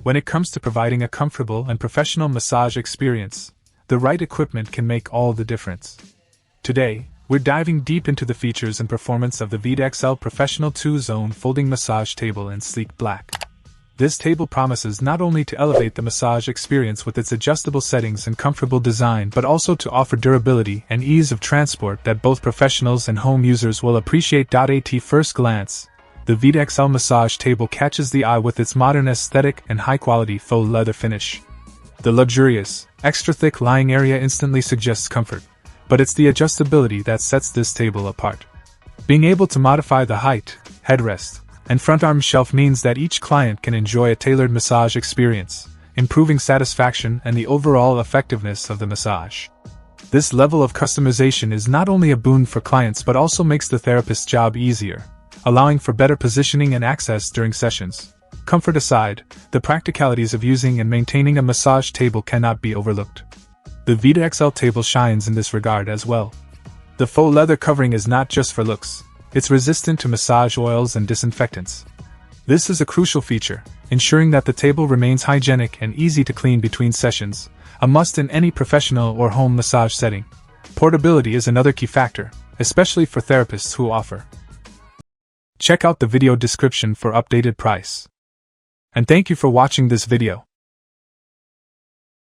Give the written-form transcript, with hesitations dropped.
When it comes to providing a comfortable and professional massage experience, the right equipment can make all the difference. Today, we're diving deep into the features and performance of the vidaXL Professional 2-Zone Folding Massage Table in sleek black. This table promises not only to elevate the massage experience with its adjustable settings and comfortable design, but also to offer durability and ease of transport that both professionals and home users will appreciate. At first glance, the vidaXL massage table catches the eye with its modern aesthetic and high-quality faux leather finish. The luxurious, extra-thick lying area instantly suggests comfort, but it's the adjustability that sets this table apart. Being able to modify the height, headrest, and front arm shelf means that each client can enjoy a tailored massage experience, improving satisfaction and the overall effectiveness of the massage. This level of customization is not only a boon for clients but also makes the therapist's job easier, allowing for better positioning and access during sessions. Comfort aside, the practicalities of using and maintaining a massage table cannot be overlooked. The vidaXL table shines in this regard as well. The faux leather covering is not just for looks, it's resistant to massage oils and disinfectants. This is a crucial feature, ensuring that the table remains hygienic and easy to clean between sessions, a must in any professional or home massage setting. Portability is another key factor, especially for therapists who offer. Check out the video description for updated price. And thank you for watching this video.